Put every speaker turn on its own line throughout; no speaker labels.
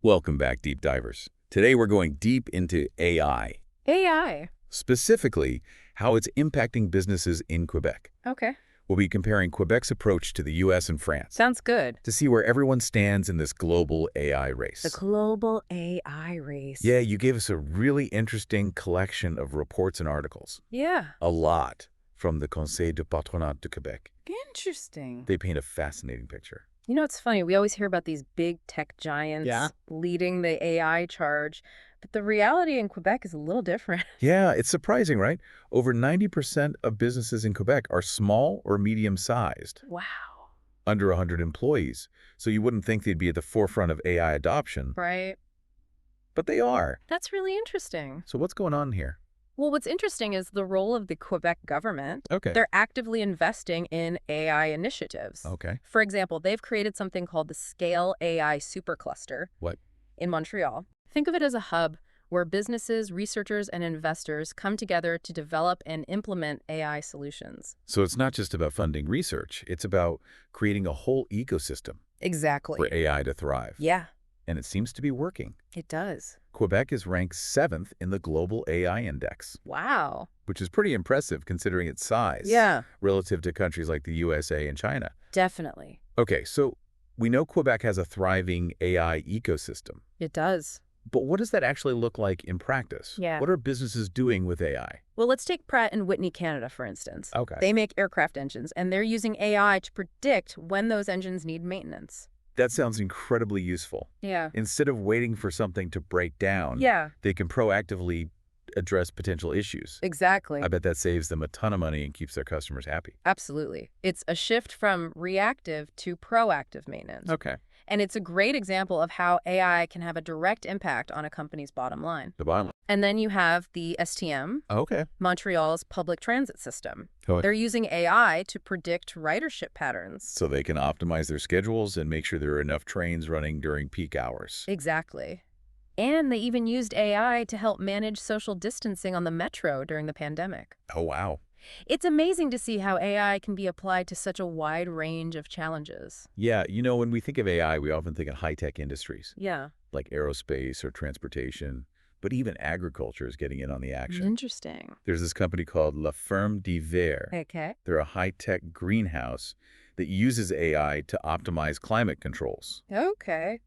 Welcome back, Deep Divers. Today we're going deep into AI,
AI.
specifically how it's impacting businesses in Quebec.
Okay.
We'll be comparing Quebec's approach to the US and France
Sounds good.
to see where everyone stands in this global AI race.
The global AI race.
Yeah, you gave us a really interesting collection of reports and articles.
Yeah.
A lot from the Conseil du patronat de Québec.
Interesting.
They paint a fascinating picture.
You know, it's funny. We always hear about these big tech giants
Yeah.
leading the AI charge, but the reality in Quebec is a little different.
Yeah, it's surprising, right? Over 90% of businesses in Quebec are small or medium-sized,
Wow.
under 100 employees. So you wouldn't think they'd be at the forefront of AI adoption,
Right.
but they are.
That's really interesting.
So what's going on here?
Well, what's interesting is the role of the Quebec government.
Okay.
They're actively investing in AI initiatives.
Okay.
For example, they've created something called the Scale AI Supercluster.
What?
In Montreal. Think of it as a hub where businesses, researchers, and investors come together to develop and implement AI solutions.
So it's not just about funding research. It's about creating a whole ecosystem
Exactly.
for AI to thrive.
Yeah,
And it seems to be working.
it does.
Quebec is ranked 7th in the Global AI Index,
Wow.
which is pretty impressive considering its size
Yeah,
relative to countries like the USA and China.
definitely.
Okay, so we know Quebec has a thriving AI ecosystem,
It does.
but what does that actually look like in practice?
Yeah.
What are businesses doing with AI?
Well, let's take Pratt& and Whitney Canada, for instance.
Okay.
They make aircraft engines, and they're using AI to predict when those engines need maintenance.
That sounds incredibly useful.
Yeah.
Instead of waiting for something to break down,
Yeah,
they can proactively address potential issues.
exactly.
I bet that saves them a ton of money and keeps their customers happy.
Absolutely. It's a shift from reactive to proactive maintenance.
Okay.
And it's a great example of how AI can have a direct impact on a company's bottom line.
The bottom line.
And then you have the STM,
Okay.
Montreal's public transit system.
Oh.
They're using AI to predict ridership patterns.
So they can optimize their schedules and make sure there are enough trains running during peak hours.
Exactly. And they even used AI to help manage social distancing on the metro during the pandemic.
Oh, wow.
It's amazing to see how AI can be applied to such a wide range of challenges.
Yeah, when we think of AI, we often think of high-tech industries
Yeah.
like aerospace or transportation, but even agriculture is getting in on the action.
Interesting.
There's this company called La Ferme d'Hiver.
Okay.
They're a high-tech greenhouse that uses AI to optimize climate controls.
Okay.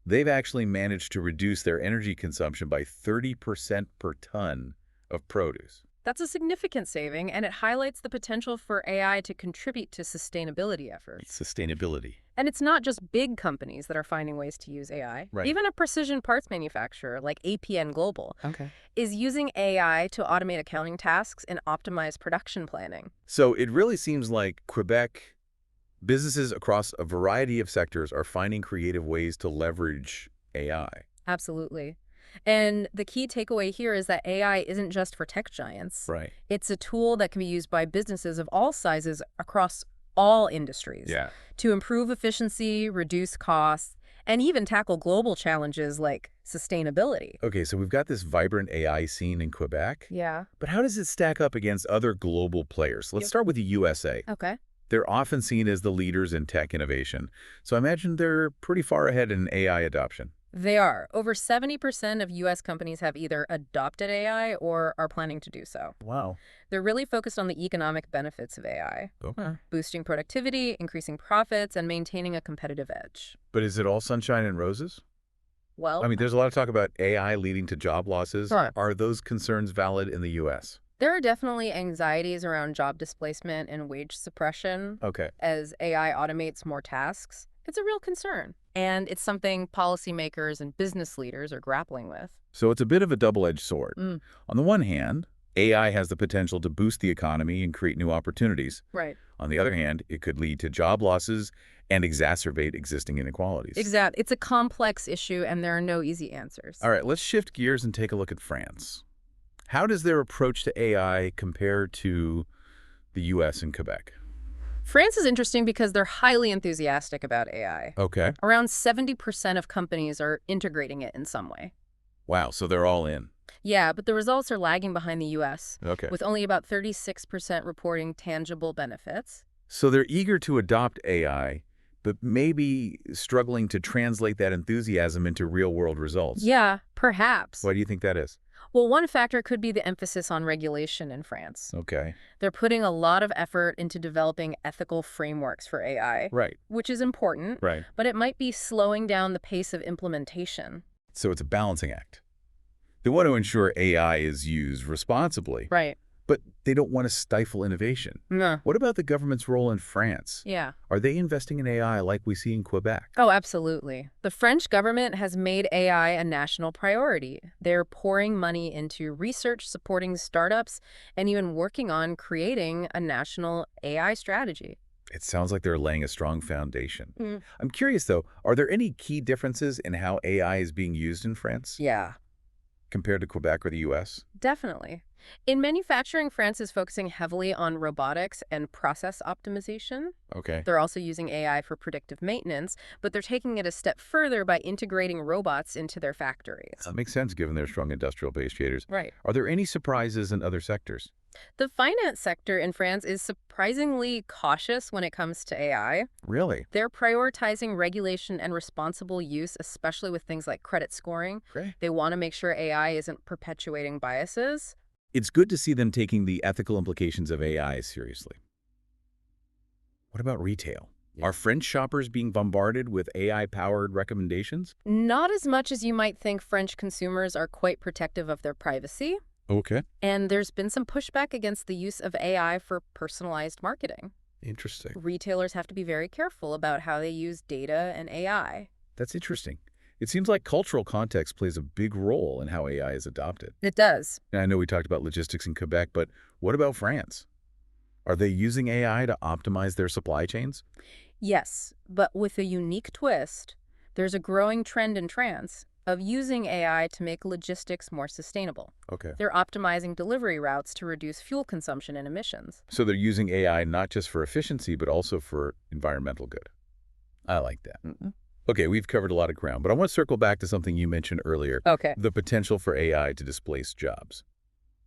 They've actually managed to reduce their energy consumption by 30% per ton of produce.
That's a significant saving, and it highlights the potential for AI to contribute to sustainability efforts.
Sustainability.
And it's not just big companies that are finding ways to use AI.
Right.
Even a precision parts manufacturer like APN Global
Okay.
is using AI to automate accounting tasks and optimize production planning.
So it really seems like Quebec businesses across a variety of sectors are finding creative ways to leverage AI.
Absolutely. And the key takeaway here is that AI isn't just for tech giants.
Right.
It's a tool that can be used by businesses of all sizes across all industries.
Yeah.
To improve efficiency, reduce costs, and even tackle global challenges like sustainability.
Okay, so we've got this vibrant AI scene in Quebec,
Yeah.
but how does it stack up against other global players? Let's start with the USA.
Okay.
They're often seen as the leaders in tech innovation, so I imagine they're pretty far ahead in AI adoption.
They are. Over 70% of U.S. companies have either adopted AI or are planning to do so.
Wow.
They're really focused on the economic benefits of AI,
Okay.
boosting productivity, increasing profits, and maintaining a competitive edge.
But is it all sunshine and roses?
Well,
I mean, there's a lot of talk about AI leading to job losses.
Sure.
Are those concerns valid in the U.S.?
there are definitely anxieties around job displacement and wage suppression
Okay.
as AI automates more tasks. It's a real concern, and it's something policymakers and business leaders are grappling with.
So it's a bit of a double-edged sword.
Mm.
On the one hand, AI has the potential to boost the economy and create new opportunities.
Right.
On the other hand, it could lead to job losses and exacerbate existing inequalities.
Exactly. It's a complex issue, and there are no easy answers.
All right, let's shift gears and take a look at France. How does their approach to AI compare to the U.S. and Quebec?
France is interesting because they're highly enthusiastic about AI.
Okay.
Around 70% of companies are integrating it in some way.
Wow, so they're all in.
Yeah, but the results are lagging behind the U.S.,
Okay.
with only about 36% reporting tangible benefits.
So they're eager to adopt AI, but maybe struggling to translate that enthusiasm into real-world results.
Yeah, perhaps.
Why do you think that is?
Well, one factor could be the emphasis on regulation in France.
Okay.
They're putting a lot of effort into developing ethical frameworks for AI,
Right.
which is important,
Right.
but it might be slowing down the pace of implementation.
So it's a balancing act. They want to ensure AI is used responsibly,
Right.
but they don't want to stifle innovation.
No.
What about the government's role in France?
Yeah.
Are they investing in AI like we see in Quebec?
Oh, absolutely. The French government has made AI a national priority. They're pouring money into research, supporting startups, and even working on creating a national AI strategy.
It sounds like they're laying a strong foundation.
Mm.
I'm curious, though, are there any key differences in how AI is being used in France
Yeah.
compared to Quebec or the U.S.?
Definitely. In manufacturing, France is focusing heavily on robotics and process optimization.
Okay.
They're also using AI for predictive maintenance, but they're taking it a step further by integrating robots into their factories.
That makes sense given their strong industrial base traders.
Right.
Are there any surprises in other sectors?
The finance sector in France is surprisingly cautious when it comes to AI.
Really?
They're prioritizing regulation and responsible use, especially with things like credit scoring.
Okay.
They want to make sure AI isn't perpetuating biases.
It's good to see them taking the ethical implications of AI seriously. What about retail?
Yeah.
Are French shoppers being bombarded with AI-powered recommendations?
Not as much as you might think. French consumers are quite protective of their privacy.
Okay.
And there's been some pushback against the use of AI for personalized marketing.
Interesting.
Retailers have to be very careful about how they use data and AI.
That's interesting. It seems like cultural context plays a big role in how AI is adopted.
It does.
And I know we talked about logistics in Quebec, but what about France? Are they using AI to optimize their supply chains?
Yes, but with a unique twist. There's a growing trend in France of using AI to make logistics more sustainable.
Okay.
They're optimizing delivery routes to reduce fuel consumption and emissions.
So they're using AI not just for efficiency, but also for environmental good. I like that. Okay, we've covered a lot of ground, but I want to circle back to something you mentioned earlier,
Okay.
the potential for AI to displace jobs.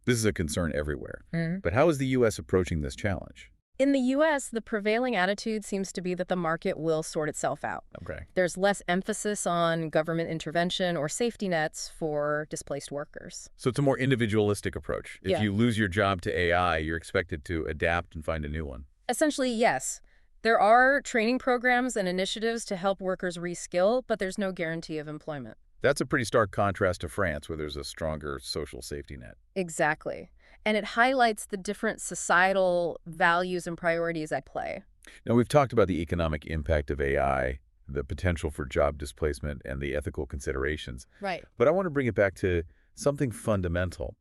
This is a concern everywhere.
Mhm.
But how is the U.S. approaching this challenge?
In the U.S., the prevailing attitude seems to be that the market will sort itself out.
Okay.
There's less emphasis on government intervention or safety nets for displaced workers.
So it's a more individualistic approach. If
Yeah.
you lose your job to AI, you're expected to adapt and find a new one.
Essentially, yes. There are training programs and initiatives to help workers reskill, but there's no guarantee of employment.
That's a pretty stark contrast to France, where there's a stronger social safety net.
Exactly. And it highlights the different societal values and priorities at play.
Now, we've talked about the economic impact of AI, the potential for job displacement, and the ethical considerations.
Right.
But I want to bring it back to something fundamental.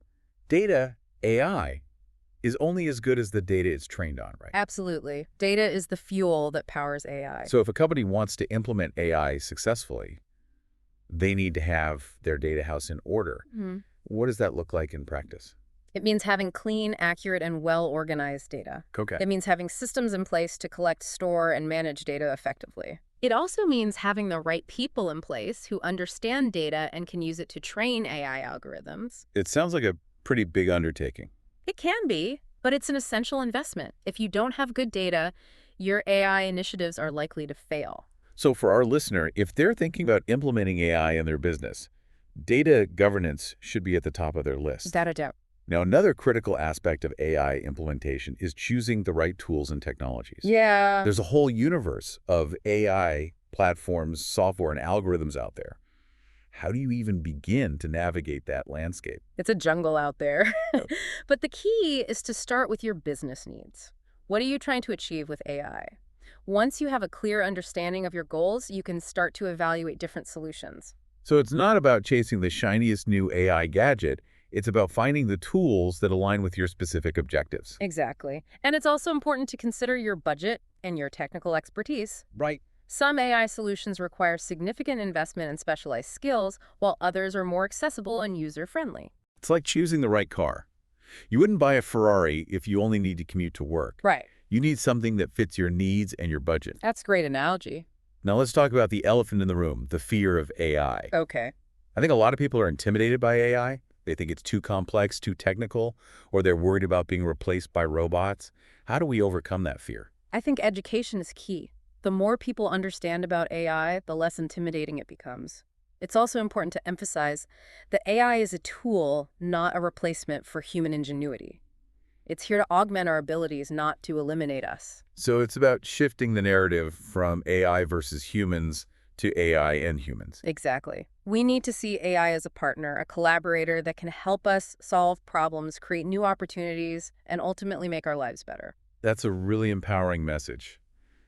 Data, AI, is only as good as the data it's trained on, right?
Absolutely. Data is the fuel that powers AI.
So if a company wants to implement AI successfully, they need to have their data house in order.
Mhm.
What does that look like in practice?
It means having clean, accurate, and well-organized data.
Okay.
It means having systems in place to collect, store, and manage data effectively. It also means having the right people in place who understand data and can use it to train AI algorithms.
It sounds like a pretty big undertaking.
It can be, but it's an essential investment. If you don't have good data, your AI initiatives are likely to fail.
So for our listener, if they're thinking about implementing AI in their business, data governance should be at the top of their list.
Without a doubt.
Now, another critical aspect of AI implementation is choosing the right tools and technologies.
Yeah.
There's a whole universe of AI platforms, software, and algorithms out there. How do you even begin to navigate that landscape?
It's a jungle out there.
Yep.
But the key is to start with your business needs. What are you trying to achieve with AI? Once you have a clear understanding of your goals, you can start to evaluate different solutions.
So it's not about chasing the shiniest new AI gadget. It's about finding the tools that align with your specific objectives.
Exactly. And it's also important to consider your budget and your technical expertise.
Right.
Some AI solutions require significant investment and specialized skills, while others are more accessible and user-friendly.
It's like choosing the right car. You wouldn't buy a Ferrari if you only need to commute to work.
Right.
You need something that fits your needs and your budget.
That's a great analogy.
Now let's talk about the elephant in the room, the fear of AI.
Okay.
I think a lot of people are intimidated by AI. They think it's too complex, too technical, or they're worried about being replaced by robots. How do we overcome that fear?
I think education is key. The more people understand about AI, the less intimidating it becomes. It's also important to emphasize that AI is a tool, not a replacement for human ingenuity. It's here to augment our abilities, not to eliminate us.
So it's about shifting the narrative from AI versus humans to AI and humans.
Exactly. We need to see AI as a partner, a collaborator that can help us solve problems, create new opportunities, and ultimately make our lives better.
That's a really empowering message.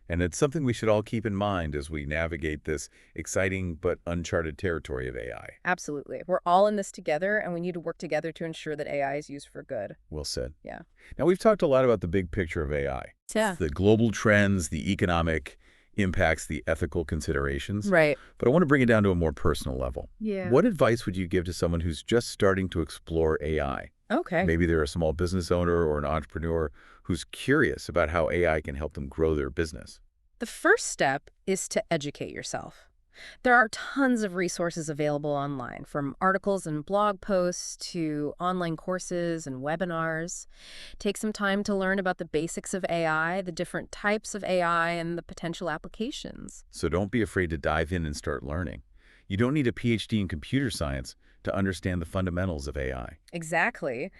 And it's something we should all keep in mind as we navigate this exciting but uncharted territory of AI.
Absolutely. We're all in this together, and we need to work together to ensure that AI is used for good.
Well said.
Yeah.
Now, we've talked a lot about the big picture of AI.
Yeah.
The global trends, the economic impacts, the ethical considerations.
Right.
But I want to bring it down to a more personal level.
Yeah.
What advice would you give to someone who's just starting to explore AI?
Okay.
Maybe they're a small business owner or an entrepreneur who's curious about how AI can help them grow their business.
The first step is to educate yourself. There are tons of resources available online, from articles and blog posts to online courses and webinars. Take some time to learn about the basics of AI, the different types of AI, and the potential applications.
So don't be afraid to dive in and start learning. You don't need a PhD in computer science to understand the fundamentals of AI.
Exactly.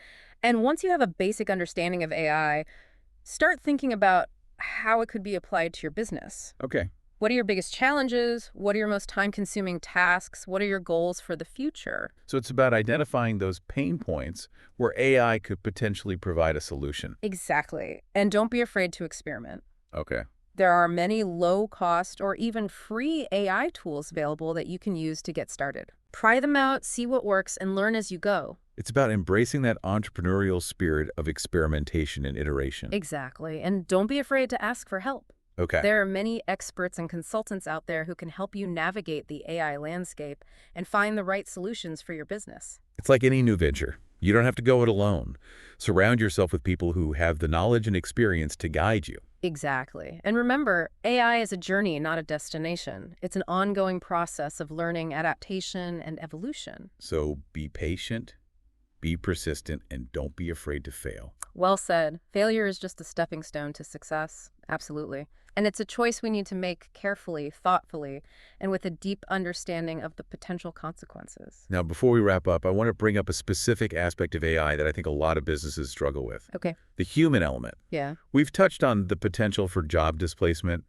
And once you have a basic understanding of AI, start thinking about how it could be applied to your business.
Okay.
What are your biggest challenges? What are your most time-consuming tasks? What are your goals for the future?
So it's about identifying those pain points where AI could potentially provide a solution.
Exactly. And don't be afraid to experiment.
Okay.
There are many low-cost or even free AI tools available that you can use to get started. Try them out, see what works, and learn as you go.
It's about embracing that entrepreneurial spirit of experimentation and iteration.
Exactly. And don't be afraid to ask for help.
Okay.
There are many experts and consultants out there who can help you navigate the AI landscape and find the right solutions for your business.
It's like any new venture. You don't have to go it alone. Surround yourself with people who have the knowledge and experience to guide you.
Exactly. And remember, AI is a journey, not a destination. It's an ongoing process of learning, adaptation, and evolution.
So be patient, be persistent, and don't be afraid to fail.
Well said. Failure is just a stepping stone to success. Absolutely. And it's a choice we need to make carefully, thoughtfully, and with a deep understanding of the potential consequences.
Now, before we wrap up, I want to bring up a specific aspect of AI that I think a lot of businesses struggle with.
Okay.
The human element.
Yeah.
We've touched on the potential for job displacement,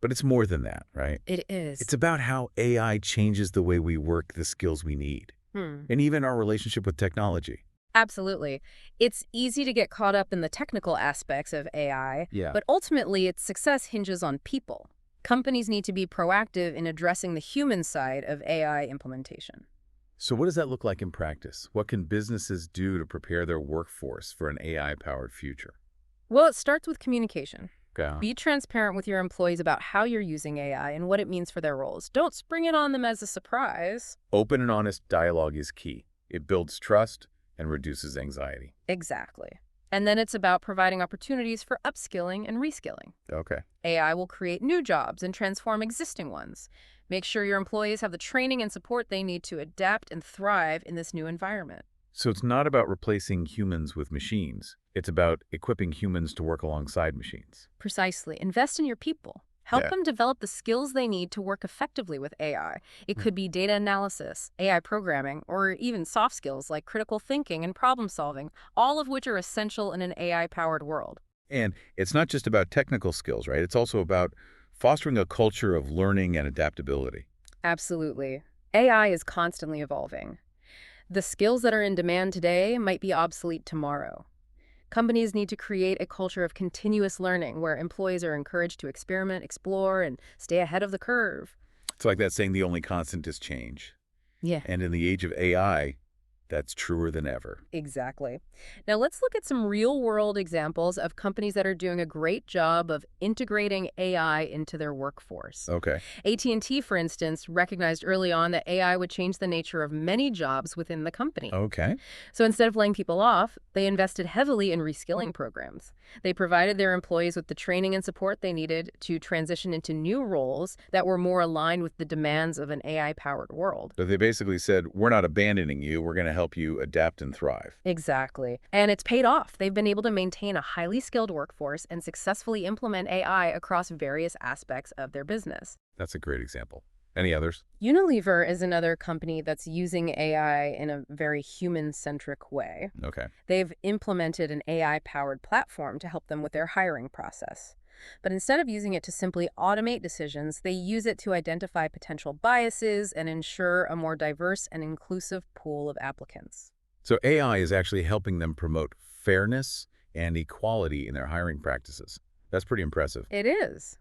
but it's more than that, right?
It is.
It's about how AI changes the way we work, the skills we need, and even our relationship with technology.
Absolutely. It's easy to get caught up in the technical aspects of AI,
Yeah.
but ultimately its success hinges on people. Companies need to be proactive in addressing the human side of AI implementation.
So what does that look like in practice? What can businesses do to prepare their workforce for an AI-powered future?
Well, it starts with communication.
Okay.
Be transparent with your employees about how you're using AI and what it means for their roles. Don't spring it on them as a surprise.
Open and honest dialogue is key. It builds trust and reduces anxiety.
Exactly. And then it's about providing opportunities for upskilling and reskilling.
Okay.
AI will create new jobs and transform existing ones. Make sure your employees have the training and support they need to adapt and thrive in this new environment.
So it's not about replacing humans with machines. It's about equipping humans to work alongside machines.
Precisely. Invest in your people. Help
Yeah.
them develop the skills they need to work effectively with AI. It could be data analysis, AI programming, or even soft skills like critical thinking and problem solving, all of which are essential in an AI-powered world.
And it's not just about technical skills, right? It's also about fostering a culture of learning and adaptability.
Absolutely. AI is constantly evolving. The skills that are in demand today might be obsolete tomorrow. Companies need to create a culture of continuous learning where employees are encouraged to experiment, explore, and stay ahead of the curve.
It's like that saying the only constant is change.
Yeah,
And in the age of AI, that's truer than ever.
exactly. Now let's look at some real-world examples of companies that are doing a great job of integrating AI into their workforce.
Okay.
AT&T, for instance, recognized early on that AI would change the nature of many jobs within the company.
Okay.
So instead of laying people off, They invested heavily in reskilling programs. They provided their employees with the training and support they needed to transition into new roles that were more aligned with the demands of an AI-powered world.
So they basically said, we're not abandoning you. We're going to help you adapt and thrive.
Exactly. And it's paid off. They've been able to maintain a highly skilled workforce and successfully implement AI across various aspects of their business.
That's a great example. Any others?
Unilever is another company that's using AI in a very human-centric way.
Okay.
They've implemented an AI-powered platform to help them with their hiring process. But instead of using it to simply automate decisions, they use it to identify potential biases and ensure a more diverse and inclusive pool of applicants.
So AI is actually helping them promote fairness and equality in their hiring practices. That's pretty impressive.
It is.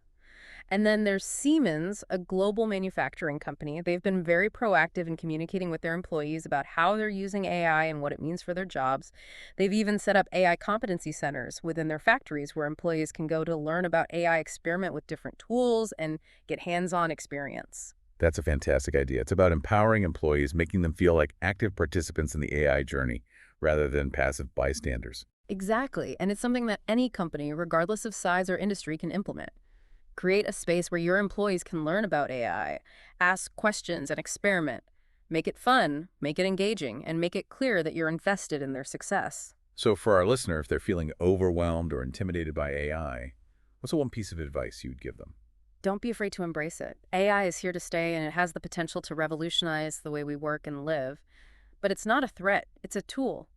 And then there's Siemens, a global manufacturing company. They've been very proactive in communicating with their employees about how they're using AI and what it means for their jobs. They've even set up AI competency centers within their factories where employees can go to learn about AI, experiment with different tools, and get hands-on experience.
That's a fantastic idea. It's about empowering employees, making them feel like active participants in the AI journey rather than passive bystanders.
Exactly. And it's something that any company, regardless of size or industry, can implement. Create a space where your employees can learn about AI, ask questions, and experiment. Make it fun, make it engaging, and make it clear that you're invested in their success.
So for our listener, if they're feeling overwhelmed or intimidated by AI, what's the one piece of advice you'd give them?
Don't be afraid to embrace it. AI is here to stay, and it has the potential to revolutionize the way we work and live. But it's not a threat, it's a tool.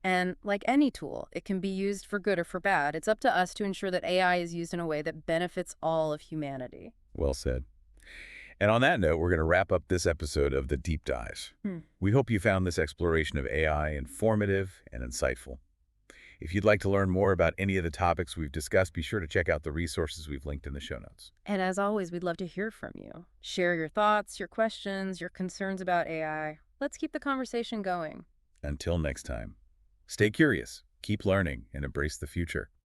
And like any tool, it can be used for good or for bad. It's up to us to ensure that AI is used in a way that benefits all of humanity.
Well said. And on that note, we're going to wrap up this episode of The Deep Dive.
Hmm.
We hope you found this exploration of AI informative and insightful. If you'd like to learn more about any of the topics we've discussed, be sure to check out the resources we've linked in the show notes.
And as always, we'd love to hear from you. Share your thoughts, your questions, your concerns about AI. Let's keep the conversation going.
Until next time, stay curious, keep learning, and embrace the future.